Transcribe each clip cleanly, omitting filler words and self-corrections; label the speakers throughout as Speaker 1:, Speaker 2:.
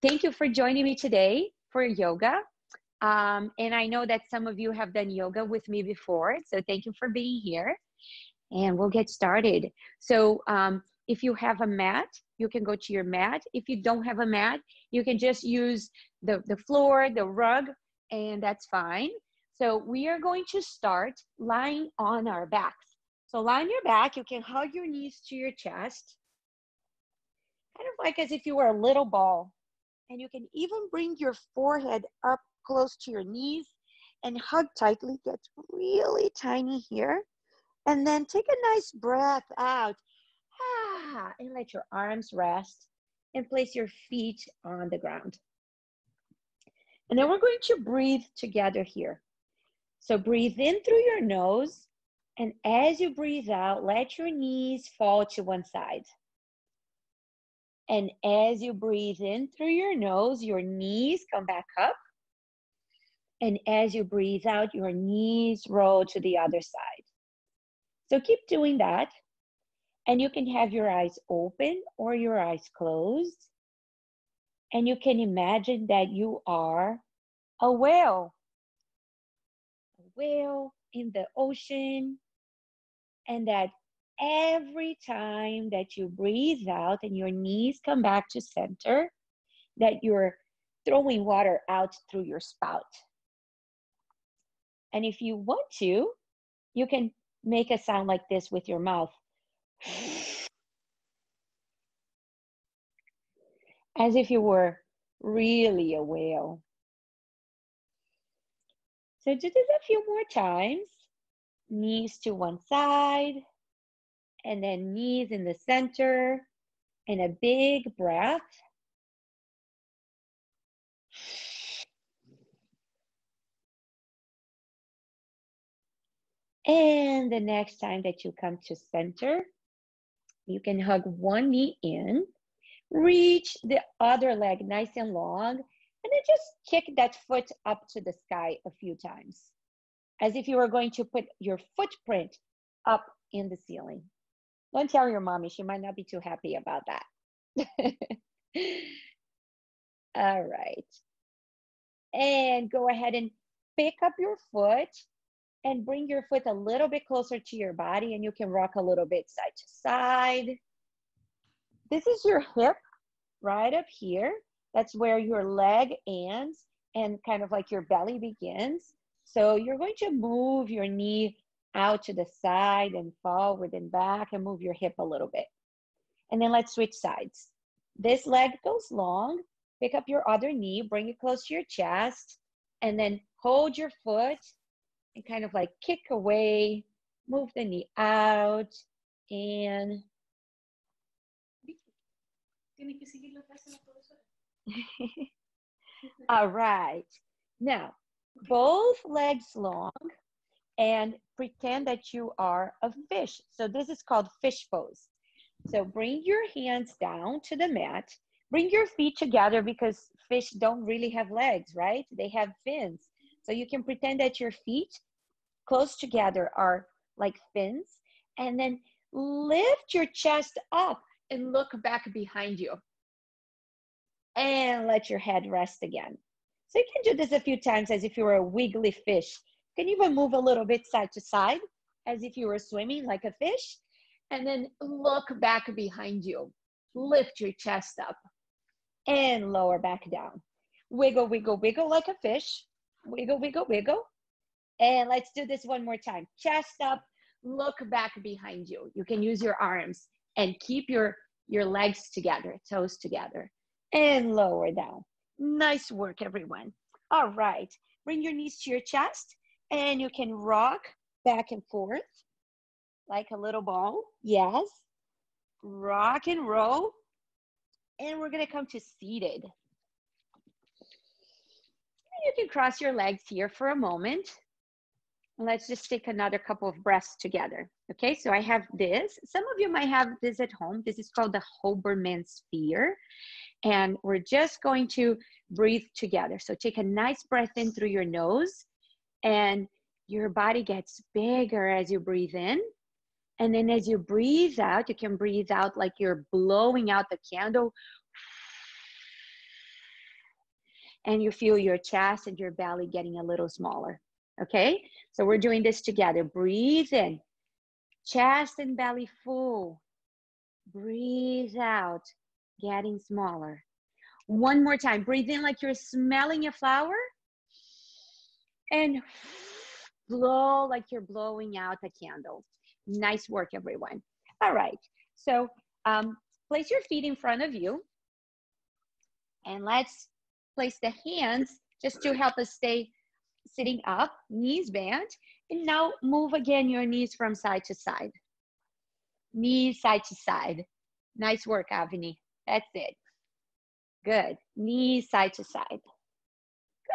Speaker 1: Thank you for joining me today for yoga. And I know that some of you have done yoga with me before, so thank you for being here. And we'll get started. So if you have a mat, you can go to your mat. If you don't have a mat, you can just use the floor, the rug, and that's fine. So we are going to start lying on our backs. So lie on your back. You can hug your knees to your chest, kind of like as if you were a little ball. And you can even bring your forehead up close to your knees and hug tightly. Get really tiny here. And then take a nice breath out. And let your arms rest and place your feet on the ground. And then we're going to breathe together here. So breathe in through your nose. And as you breathe out, let your knees fall to one side. And as you breathe in through your nose, your knees come back up. And as you breathe out, your knees roll to the other side. So keep doing that. And you can have your eyes open or your eyes closed. And you can imagine that you are a whale in the ocean. And that every time that you breathe out and your knees come back to center, that you're throwing water out through your spout. And if you want to, you can make a sound like this with your mouth. As if you were really a whale. So do this a few more times. Knees to one side, and then knees in the center, and a big breath. And the next time that you come to center, you can hug one knee in, reach the other leg nice and long, and then just kick that foot up to the sky a few times, as if you were going to put your footprint up in the ceiling. Don't tell your mommy, she might not be too happy about that. All right. And go ahead and pick up your foot and bring your foot a little bit closer to your body, and you can rock a little bit side to side. This is your hip right up here. That's where your leg ends and kind of like your belly begins. So you're going to move your knee out to the side and forward and back and move your hip a little bit. And then let's switch sides. This leg goes long. Pick up your other knee, bring it close to your chest, and then hold your foot and kind of like kick away, move the knee out, and all right. Now, both legs long, and pretend that you are a fish. So this is called fish pose. So bring your hands down to the mat. Bring your feet together because fish don't really have legs, right? They have fins. So you can pretend that your feet close together are like fins. And then lift your chest up and look back behind you. And let your head rest again. So you can do this a few times as if you were a wiggly fish. You can even move a little bit side to side as if you were swimming like a fish. And then look back behind you. Lift your chest up and lower back down. Wiggle, wiggle, wiggle like a fish. Wiggle, wiggle, wiggle. And let's do this one more time. Chest up, look back behind you. You can use your arms and keep your legs together, toes together. And lower down. Nice work, everyone. All right. Bring your knees to your chest and you can rock back and forth like a little ball. Yes. Rock and roll. And we're going to come to seated. You can cross your legs here for a moment. Let's just take another couple of breaths together. Okay, so I have this. Some of you might have this at home. This is called the Hoberman sphere. And we're just going to breathe together. So take a nice breath in through your nose, and your body gets bigger as you breathe in. And then as you breathe out, you can breathe out like you're blowing out the candle. and you feel your chest and your belly getting a little smaller. Okay, so we're doing this together. Breathe in, chest and belly full. Breathe out, getting smaller. One more time. Breathe in like you're smelling a flower, and blow like you're blowing out a candle. Nice work, everyone. All right, so place your feet in front of you, and let's place the hands just to help us stay sitting up, knees bent, and now move again your knees from side to side. Knees side to side. Nice work, Avani. That's it. Good. Knees side to side.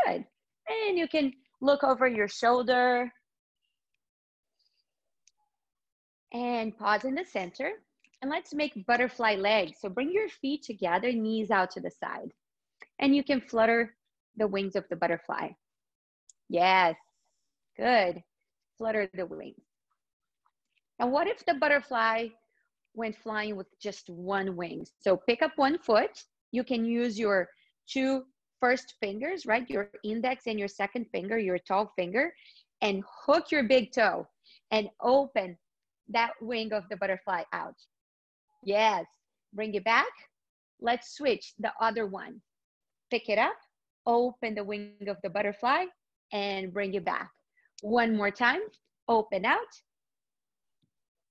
Speaker 1: Good. And you can look over your shoulder and pause in the center. And let's make butterfly legs. So bring your feet together, knees out to the side. And you can flutter the wings of the butterfly. Yes. Good. Flutter the wings. And what if the butterfly went flying with just one wing? So pick up one foot. You can use your two first fingers, right? Your index and your second finger, your tall finger, and hook your big toe and open that wing of the butterfly out. Yes. Bring it back. Let's switch the other one. Pick it up, open the wing of the butterfly, and bring it back. One more time. Open out.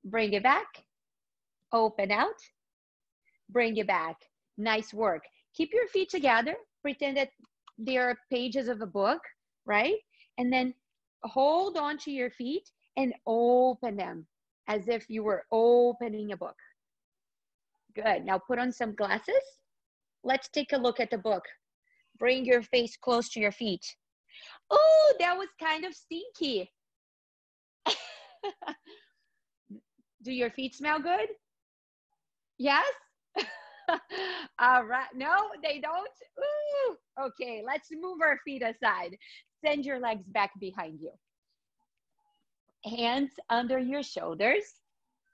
Speaker 1: Bring it back. Open out. Bring it back. Nice work. Keep your feet together. Pretend that they are pages of a book, right? And then hold on to your feet and open them as if you were opening a book. Good. Now put on some glasses. Let's take a look at the book. Bring your face close to your feet. Oh, that was kind of stinky. Do your feet smell good? Yes? All right. No, they don't? Ooh. Okay, let's move our feet aside. Send your legs back behind you. Hands under your shoulders,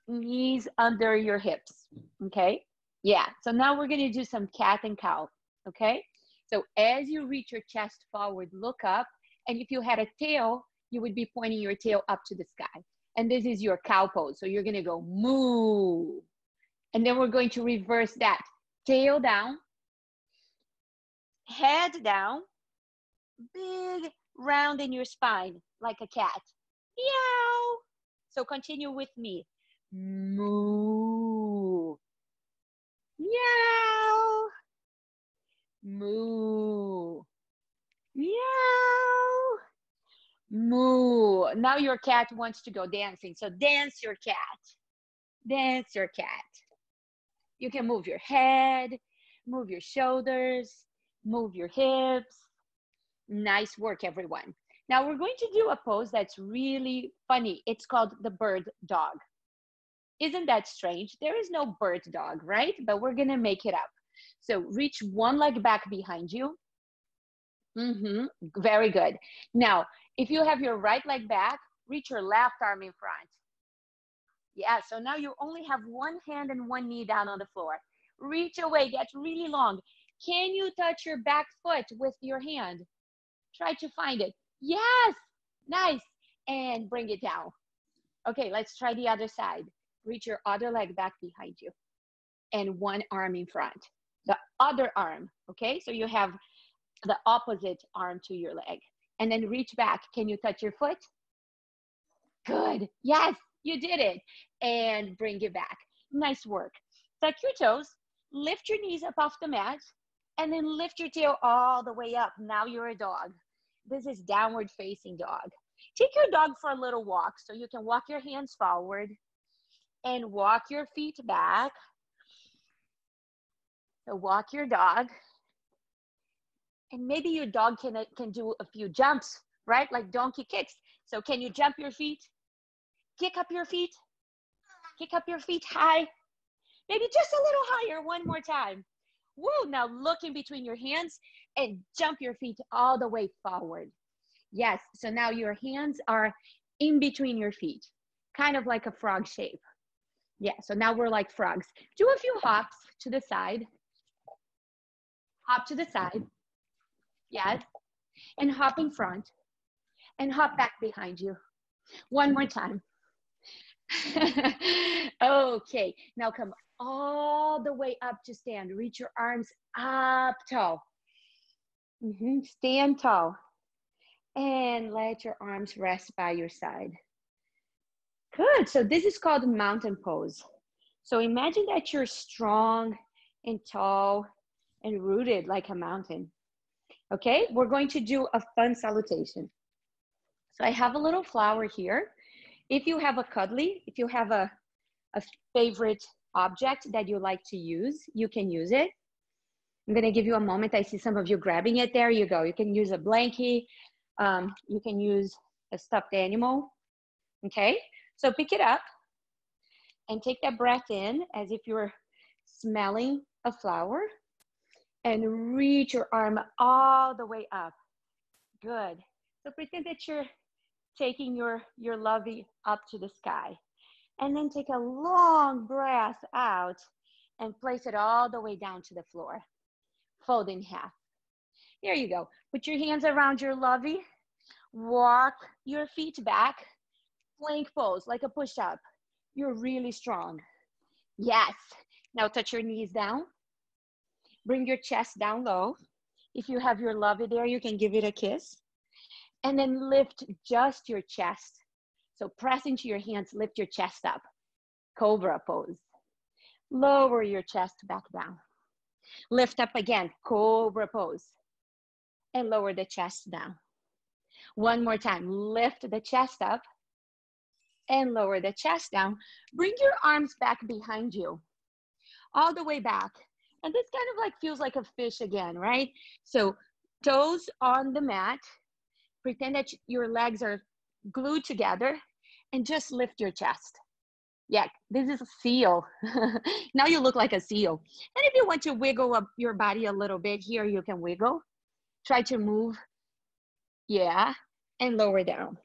Speaker 1: knees under your hips. Okay? Yeah, so now we're going to do some cat and cow. Okay? So as you reach your chest forward, look up. And if you had a tail, you would be pointing your tail up to the sky. And this is your cow pose. So you're going to go moo. And then we're going to reverse that. Tail down, head down, big round in your spine like a cat. Meow. So continue with me. Moo. Meow. Moo. Meow. Moo. Now your cat wants to go dancing. So dance your cat. Dance your cat. You can move your head, move your shoulders, move your hips. Nice work, everyone. Now we're going to do a pose that's really funny. It's called the bird dog. Isn't that strange? There is no bird dog, right? But we're going to make it up. So reach one leg back behind you. Very good. Now, if you have your right leg back, reach your left arm in front. Yeah, so now you only have one hand and one knee down on the floor. Reach away, get really long. Can you touch your back foot with your hand? Try to find it. Yes, nice. And bring it down. Okay, let's try the other side. Reach your other leg back behind you and one arm in front. The other arm, okay? So you have the opposite arm to your leg. And then reach back. Can you touch your foot? Good. Yes, you did it. And bring it back. Nice work. Tuck your toes. Lift your knees up off the mat. And then lift your tail all the way up. Now you're a dog. This is downward facing dog. Take your dog for a little walk. So you can walk your hands forward and walk your feet back. So walk your dog. And maybe your dog can do a few jumps, right? Like donkey kicks. So can you jump your feet? Kick up your feet. Kick up your feet high. Maybe just a little higher one more time. Woo, now look in between your hands and jump your feet all the way forward. Yes, so now your hands are in between your feet, kind of like a frog shape. Yeah, so now we're like frogs. Do a few hops to the side. Hop to the side. Yes. And hop in front and hop back behind you. One more time. Okay, now come all the way up to stand. Reach your arms up tall. Stand tall. And let your arms rest by your side. Good. So this is called mountain pose. So imagine that you're strong and tall and rooted like a mountain. Okay, we're going to do a fun salutation. So I have a little flower here. If you have a cuddly, if you have a favorite object that you like to use, you can use it. I'm gonna give you a moment. I see some of you grabbing it. There you go. You can use a blankie. You can use a stuffed animal. Okay, so pick it up and take that breath in as if you're smelling a flower, and reach your arm all the way up. Good. So pretend that you're taking your lovey up to the sky, and then take a long breath out and place it all the way down to the floor. Fold in half. There you go. Put your hands around your lovey. Walk your feet back. Plank pose, like a push-up. You're really strong. Yes. Now touch your knees down. Bring your chest down low. If you have your lovey there, you can give it a kiss. And then lift just your chest. So press into your hands, lift your chest up. Cobra pose. Lower your chest back down. Lift up again, cobra pose. And lower the chest down. One more time, lift the chest up and lower the chest down. Bring your arms back behind you, all the way back. And this kind of like feels like a fish again, right? So toes on the mat. Pretend that your legs are glued together and just lift your chest. Yeah, this is a seal. Now you look like a seal. And if you want to wiggle up your body a little bit here, you can wiggle. Try to move. Yeah, and lower down.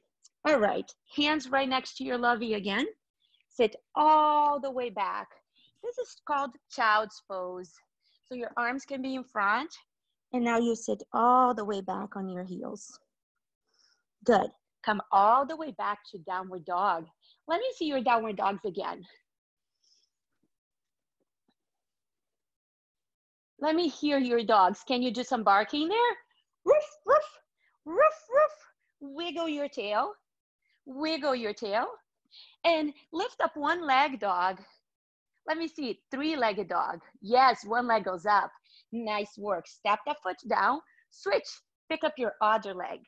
Speaker 1: All right, hands right next to your lovey again. Sit all the way back. This is called child's pose. So your arms can be in front, and now you sit all the way back on your heels. Good. Come all the way back to downward dog. Let me see your downward dogs again. Let me hear your dogs. Can you do some barking there? Roof, roof, roof, roof. Wiggle your tail. Wiggle your tail. And lift up one leg, dog. Let me see, three-legged dog. Yes, one leg goes up. Nice work. Step that foot down. Switch. Pick up your other leg.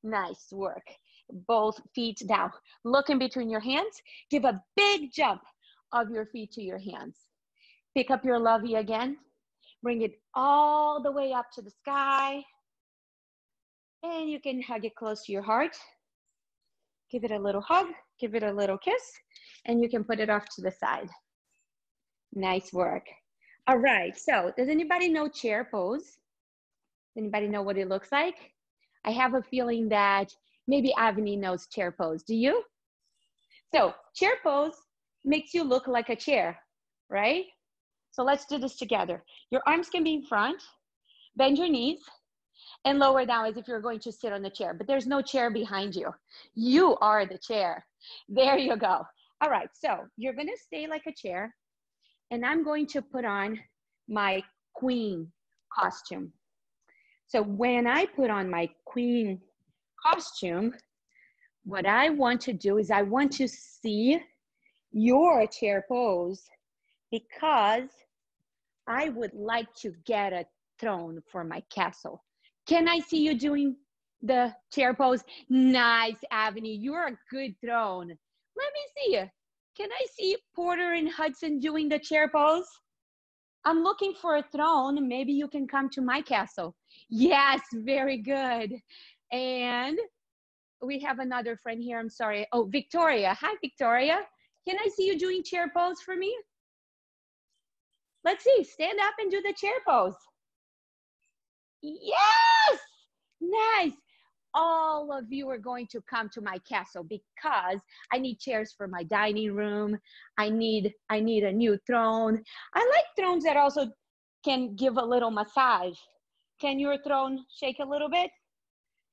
Speaker 1: Nice work. Both feet down. Look in between your hands. Give a big jump of your feet to your hands. Pick up your lovey again. Bring it all the way up to the sky. And you can hug it close to your heart. Give it a little hug. Give it a little kiss. And you can put it off to the side. Nice work. All right. So does anybody know chair pose? Anybody know what it looks like? I have a feeling that maybe Avni knows chair pose. Do you? So chair pose makes you look like a chair, right? So let's do this together. Your arms can be in front, bend your knees, and lower down as if you're going to sit on the chair, but there's no chair behind you. You are the chair. There you go. All right, so you're gonna stay like a chair, and I'm going to put on my queen costume. So when I put on my queen costume, what I want to do is I want to see your chair pose, because I would like to get a throne for my castle. Can I see you doing the chair pose? Nice, Avni. You're a good throne. Let me see you. Can I see Porter and Hudson doing the chair pose? I'm looking for a throne. Maybe you can come to my castle. Yes, very good. And we have another friend here. I'm sorry. Oh, Victoria. Hi, Victoria. Can I see you doing chair pose for me? Let's see. Stand up and do the chair pose. Yes! Nice. All of you are going to come to my castle because I need chairs for my dining room. I need a new throne. I like thrones that also can give a little massage. Can your throne shake a little bit?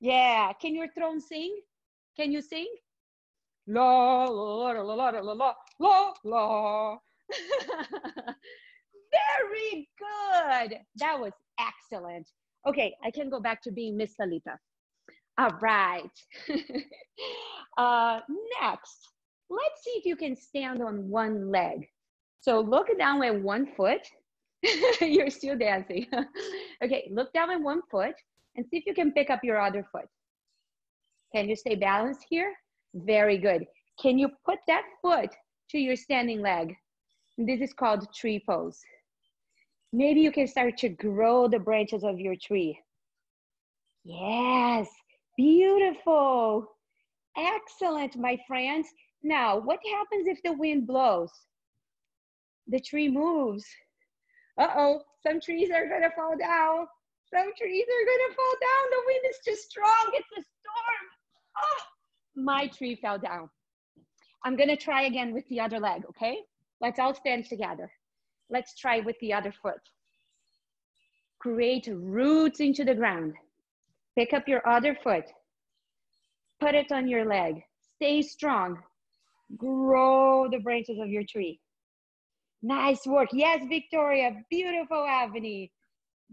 Speaker 1: Yeah. Can your throne sing? Can you sing? La la la la la la la la la. Very good. That was excellent. Okay, I can go back to being Miss Talita. All right. Next, let's see if you can stand on one leg. So look down at one foot. You're still dancing. Okay, look down at one foot and see if you can pick up your other foot. Can you stay balanced here? Very good. Can you put that foot to your standing leg? This is called tree pose. Maybe you can start to grow the branches of your tree. Yes, beautiful. Excellent, my friends. Now, what happens if the wind blows? The tree moves. Uh-oh, some trees are gonna fall down. Some trees are gonna fall down. The wind is too strong. It's a storm. Oh, my tree fell down. I'm gonna try again with the other leg, okay? Let's all stand together. Let's try with the other foot. Create roots into the ground. Pick up your other foot. Put it on your leg. Stay strong. Grow the branches of your tree. Nice work. Yes, Victoria. Beautiful, Avani.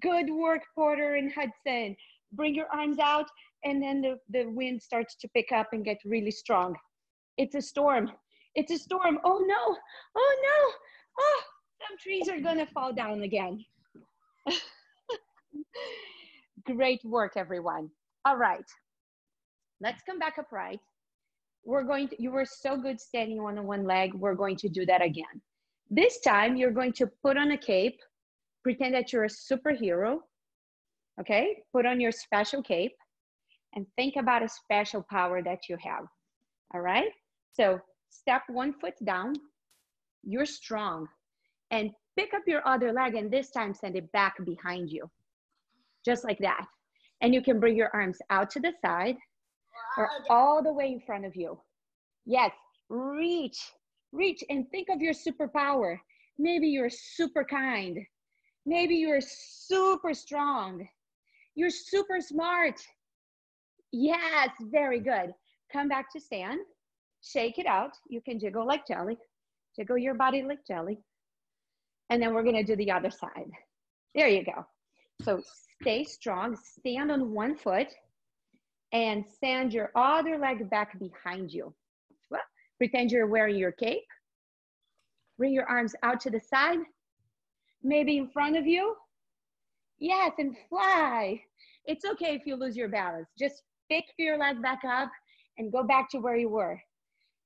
Speaker 1: Good work, Porter and Hudson. Bring your arms out, and then the wind starts to pick up and get really strong. It's a storm. It's a storm. Oh, no. Oh, no. Oh, some trees are going to fall down again. Great work, everyone. All right. Let's come back upright. You were so good standing on one leg. We're going to do that again. This time, you're going to put on a cape, pretend that you're a superhero, okay? Put on your special cape and think about a special power that you have, all right? So step one foot down, you're strong, and pick up your other leg and this time send it back behind you, just like that. And you can bring your arms out to the side or all the way in front of you. Yes, reach and think of your superpower. Maybe you're super kind. Maybe you're super strong. You're super smart. Yes, very good. Come back to stand. Shake it out. You can jiggle like jelly. Jiggle your body like jelly. And then we're going to do the other side. There you go. So stay strong. Stand on one foot and send your other leg back behind you. Well, pretend you're wearing your cape. Bring your arms out to the side. Maybe in front of you. Yes, and fly. It's okay if you lose your balance. Just pick your leg back up and go back to where you were.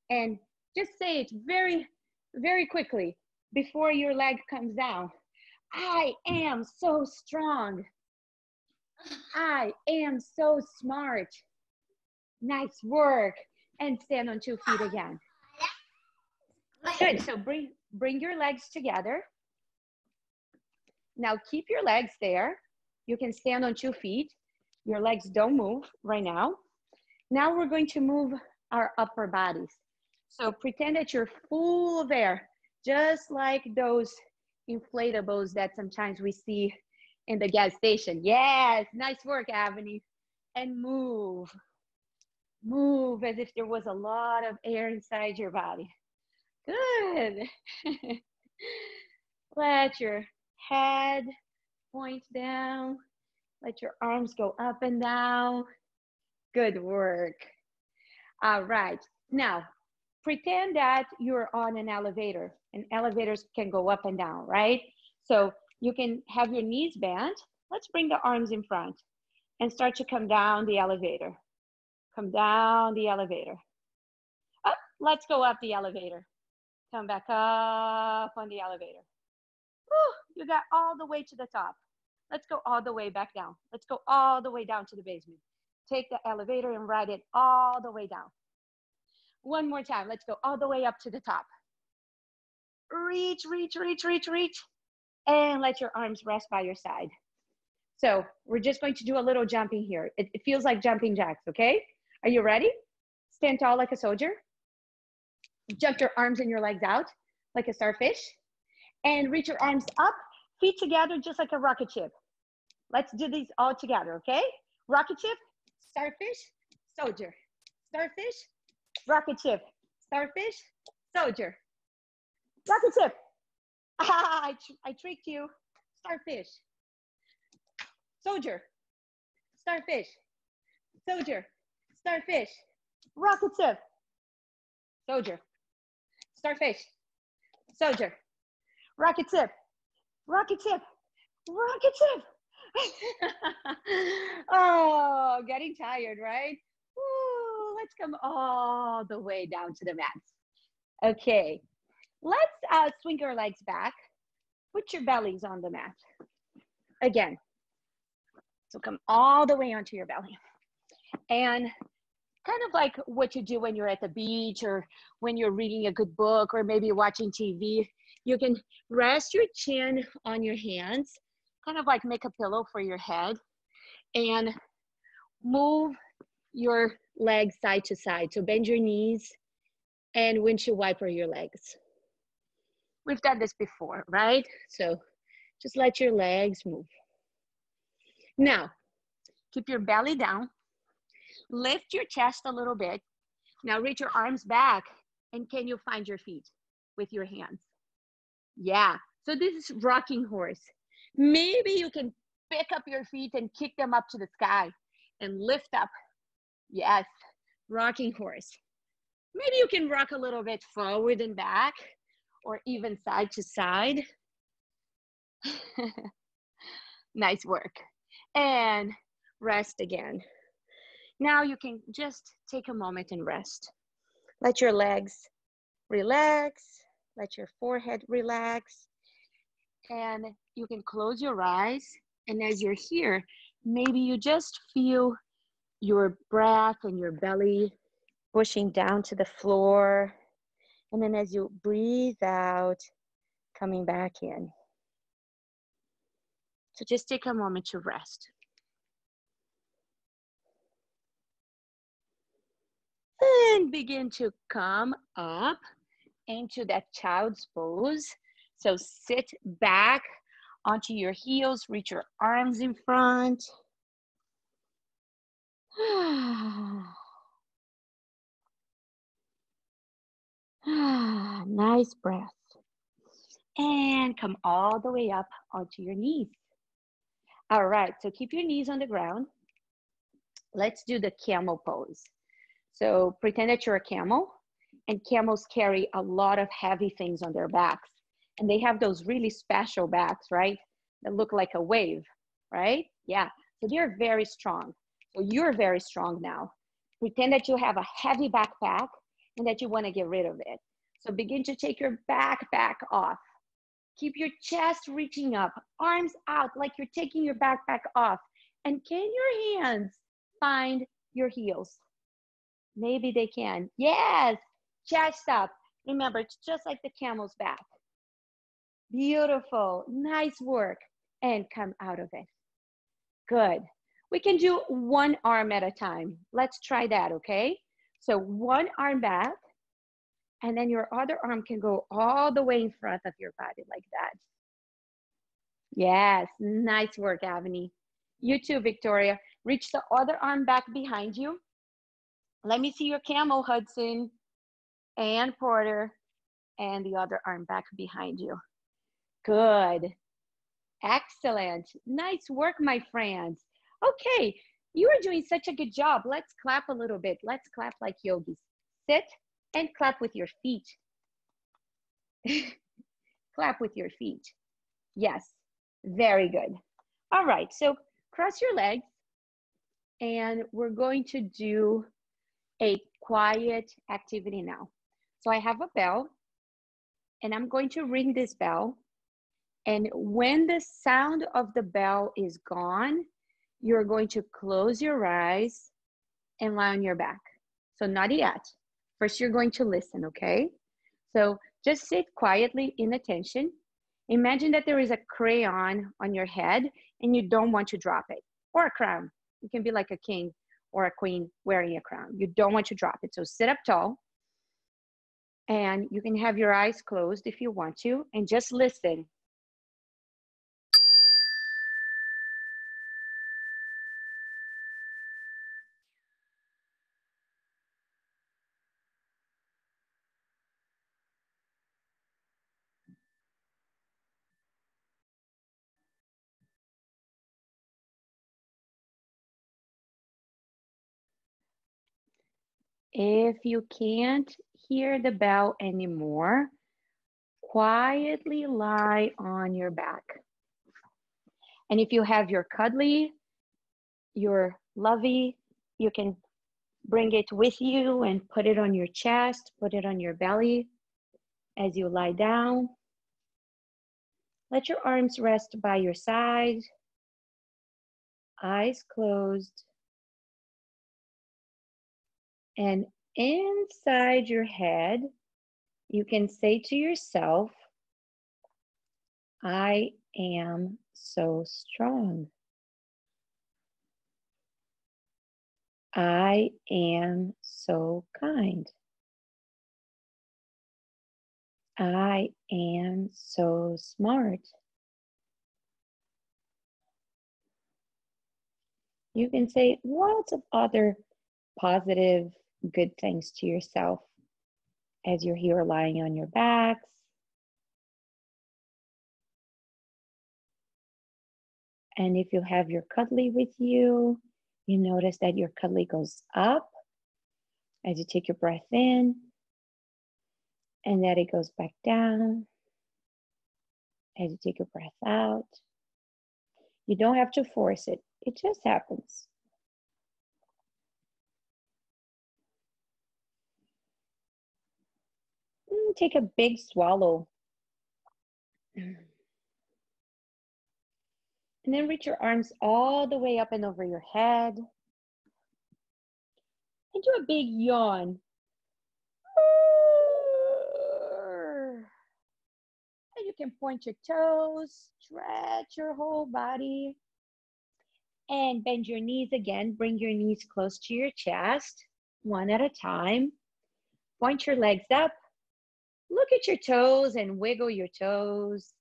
Speaker 1: And just say it very, very quickly before your leg comes down. I am so strong. I am so smart. Nice work. And stand on 2 feet again. Good. So bring your legs together. Now keep your legs there. You can stand on 2 feet. Your legs don't move right now. Now we're going to move our upper bodies. So pretend that you're full of air, just like those inflatables that sometimes we see in the gas station. Yes, nice work, Avani. And move. Move as if there was a lot of air inside your body. Good. Let your head point down. Let your arms go up and down. Good work. All right. Now, pretend that you're on an elevator, and elevators can go up and down, right? So you can have your knees bent. Let's bring the arms in front and start to come down the elevator. Come down the elevator. Up, let's go up the elevator. Come back up on the elevator. Whew, you got all the way to the top. Let's go all the way back down. Let's go all the way down to the basement. Take the elevator and ride it all the way down. One more time. Let's go all the way up to the top. Reach, reach, reach, reach, reach. And let your arms rest by your side. So we're just going to do a little jumping here. It feels like jumping jacks, okay? Are you ready? Stand tall like a soldier. Jump your arms and your legs out like a starfish. And reach your arms up, feet together just like a rocket ship. Let's do these all together, okay? Rocket ship, starfish, soldier. Starfish, rocket ship, starfish, soldier. Rocket ship. I tricked you. Starfish, soldier, starfish, soldier, starfish, rocket ship, soldier, starfish, soldier, rocket ship, rocket ship, rocket ship. Oh, getting tired, right? Woo, let's come all the way down to the mat. Okay, let's swing your legs back. Put your bellies on the mat. Again, so come all the way onto your belly. And kind of like what you do when you're at the beach or when you're reading a good book or maybe watching TV, you can rest your chin on your hands, kind of like make a pillow for your head, and move your legs side to side. So bend your knees and windshield wiper your legs. We've done this before, right? So just let your legs move. Now, keep your belly down. Lift your chest a little bit. Now reach your arms back, and can you find your feet with your hands? Yeah, so this is rocking horse. Maybe you can pick up your feet and kick them up to the sky and lift up. Yes, rocking horse. Maybe you can rock a little bit forward and back or even side to side. Nice work. And rest again. Now you can just take a moment and rest. Let your legs relax. Let your forehead relax. And you can close your eyes. And as you're here, maybe you just feel your breath and your belly pushing down to the floor. And then as you breathe out, coming back in. So just take a moment to rest. And begin to come up into that child's pose. So sit back onto your heels, reach your arms in front. Nice breath. And come all the way up onto your knees. All right, so keep your knees on the ground. Let's do the camel pose. So pretend that you're a camel, and camels carry a lot of heavy things on their backs. And they have those really special backs, right? That look like a wave, right? Yeah, so they're very strong. So you're very strong now. Pretend that you have a heavy backpack and that you want to get rid of it. So begin to take your backpack off. Keep your chest reaching up, arms out like you're taking your backpack off. And can your hands find your heels? Maybe they can. Yes, chest up. Remember, it's just like the camel's back. Beautiful, nice work. And come out of it. Good. We can do one arm at a time. Let's try that, okay? So one arm back, and then your other arm can go all the way in front of your body like that. Yes, nice work, Avani. You too, Victoria. Reach the other arm back behind you. Let me see your camel, Hudson and Porter, and the other arm back behind you. Good. Excellent. Nice work, my friends. Okay, you are doing such a good job. Let's clap a little bit. Let's clap like yogis. Sit and clap with your feet. Clap with your feet. Yes, very good. All right, so cross your legs, and we're going to do a quiet activity now. So I have a bell, and I'm going to ring this bell. And when the sound of the bell is gone, you're going to close your eyes and lie on your back. So not yet. First, you're going to listen, okay? So just sit quietly in attention. Imagine that there is a crayon on your head and you don't want to drop it, or a crown. You can be like a king or a queen wearing a crown. You don't want to drop it. So sit up tall, and you can have your eyes closed if you want to, and just listen. If you can't hear the bell anymore, quietly lie on your back. And if you have your cuddly, your lovey, you can bring it with you and put it on your chest, put it on your belly as you lie down. Let your arms rest by your side, eyes closed. And inside your head, you can say to yourself, I am so strong. I am so kind. I am so smart. You can say lots of other positive, good things to yourself as you're here lying on your backs. And if you have your cuddly with you, you notice that your cuddly goes up as you take your breath in, and that it goes back down as you take your breath out. You don't have to force it. It just happens. Take a big swallow. And then reach your arms all the way up and over your head. And do a big yawn. And you can point your toes, stretch your whole body. And bend your knees again. Bring your knees close to your chest, one at a time. Point your legs up. Look at your toes and wiggle your toes.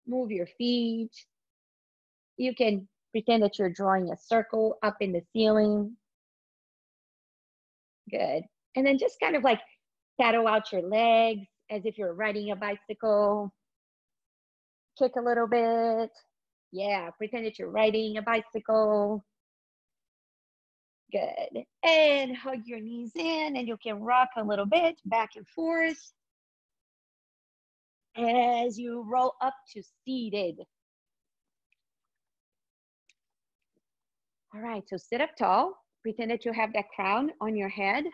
Speaker 1: Move your feet. You can pretend that you're drawing a circle up in the ceiling. Good. And then just kind of like paddle out your legs as if you're riding a bicycle. Kick a little bit. Yeah, pretend that you're riding a bicycle. Good. And hug your knees in, and you can rock a little bit back and forth as you roll up to seated. All right, so sit up tall. Pretend that you have that crown on your head.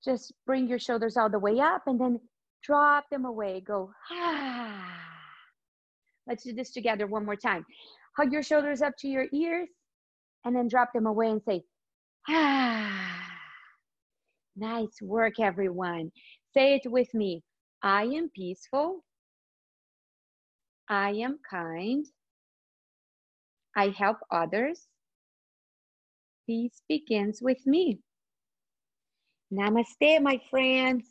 Speaker 1: Just bring your shoulders all the way up and then drop them away. Go, ah. Let's do this together one more time. Hug your shoulders up to your ears and then drop them away and say, ah. Nice work, everyone. Say it with me. I am peaceful. I am kind. I help others. Peace begins with me. Namaste, my friends.